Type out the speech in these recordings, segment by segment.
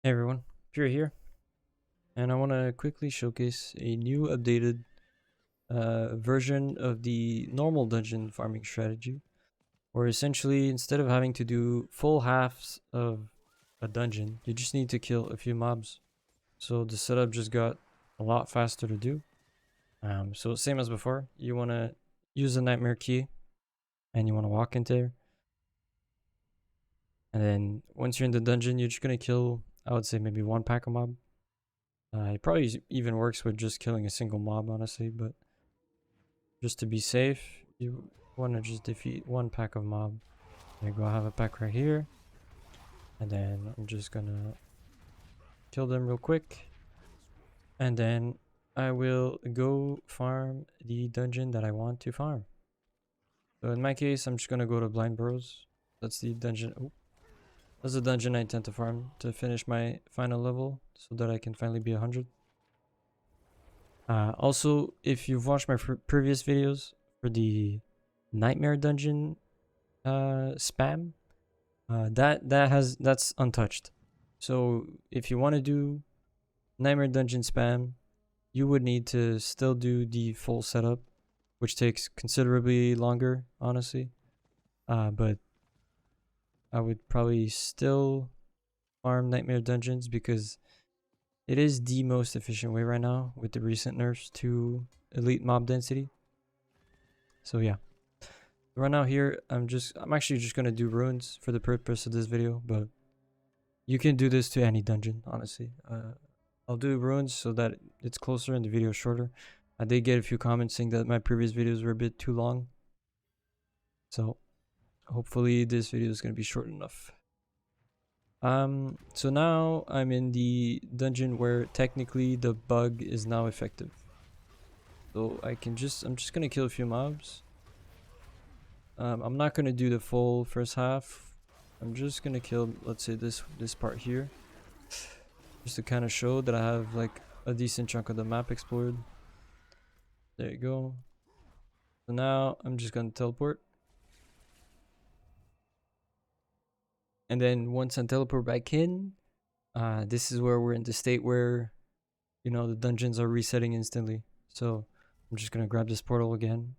Hey everyone, Pure here, and I want to quickly showcase a new updated version of the normal dungeon farming strategy, where essentially instead of having to do full halves of a dungeon, you just need to kill a few mobs. So the setup just got a lot faster to do. So same as before, you want to use a nightmare key, and you want to walk into there, and then once you're in the dungeon, you're just gonna kill, I would say maybe one pack of mob. It probably even works with just killing a single mob, honestly, but just to be safe, you want to just defeat one pack of mob. There you go, I have a pack right here. And then I'm just gonna kill them real quick. And then I will go farm the dungeon that I want to farm. So in my case, I'm just gonna go to Blind Burrows. That's the dungeon. Oh, that's the dungeon I intend to farm to finish my final level so that I can finally be 100. Also, if you've watched my previous videos for the Nightmare Dungeon spam, that's untouched. So if you want to do Nightmare Dungeon spam, you would need to still do the full setup, which takes considerably longer, honestly. But I would probably still farm Nightmare Dungeons because it is the most efficient way right now with the recent nerfs to elite mob density. So yeah. Right now here, I'm actually just gonna do runes for the purpose of this video, but you can do this to any dungeon, honestly. I'll do runes so that it's closer and the video shorter. I did get a few comments saying that my previous videos were a bit too long, so hopefully this video is gonna be short enough. So now I'm in the dungeon where technically the bug is now effective. So I'm just gonna kill a few mobs. I'm not gonna do the full first half. I'm just gonna kill, let's say this part here, just to kind of show that I have like a decent chunk of the map explored. There you go. So now I'm just gonna teleport, and then once I teleport back in, this is where we're in the state where, you know, the dungeons are resetting instantly. So I'm just gonna grab this portal again.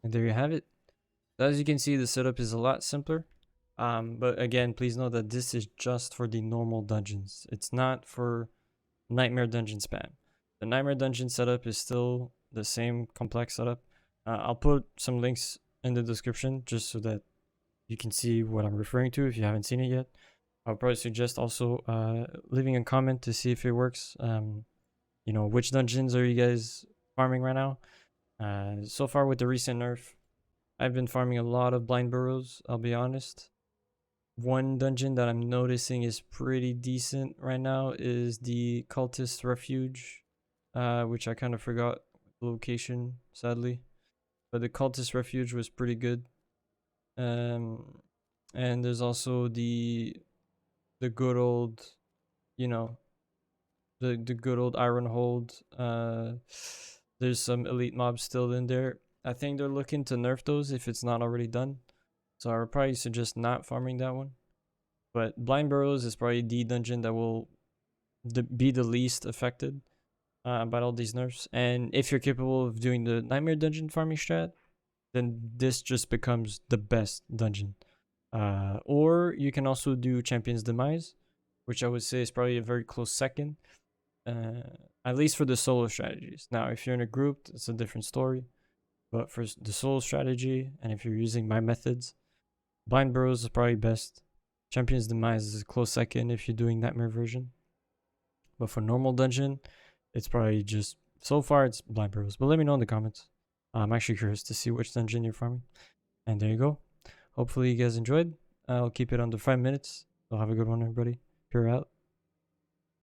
And there you have it. As you can see, the setup is a lot simpler. But again, please know that this is just for the normal dungeons. It's not for Nightmare Dungeon spam. The Nightmare Dungeon setup is still the same complex setup. I'll put some links in the description just so that you can see what I'm referring to if you haven't seen it yet. I'll probably suggest also leaving a comment to see if it works. You know, which dungeons are you guys farming right now? So far with the recent nerf, I've been farming a lot of Blind Burrows, I'll be honest. One dungeon that I'm noticing is pretty decent right now is the Cultist Refuge, which I kind of forgot the location, sadly. But the Cultist Refuge was pretty good. And there's also the good old, you know, the good old Iron Hold. There's some elite mobs still in there. I think they're looking to nerf those if it's not already done. So I would probably suggest not farming that one. But Blind Burrows is probably the dungeon that will be the least affected by all these nerfs. And if you're capable of doing the Nightmare Dungeon farming strat, then this just becomes the best dungeon. Or you can also do Champion's Demise, which I would say is probably a very close second, at least for the solo strategies. Now, if you're in a group, it's a different story. But for the solo strategy, and if you're using my methods, Blind Burrows is probably best. Champion's Demise is a close second if you're doing Nightmare version. But for normal dungeon, it's probably just, so far it's Blind Burrows. But let me know in the comments. I'm actually curious to see which dungeon you're farming. And there you go. Hopefully you guys enjoyed. I'll keep it under 5 minutes. So have a good one, everybody. Pure out.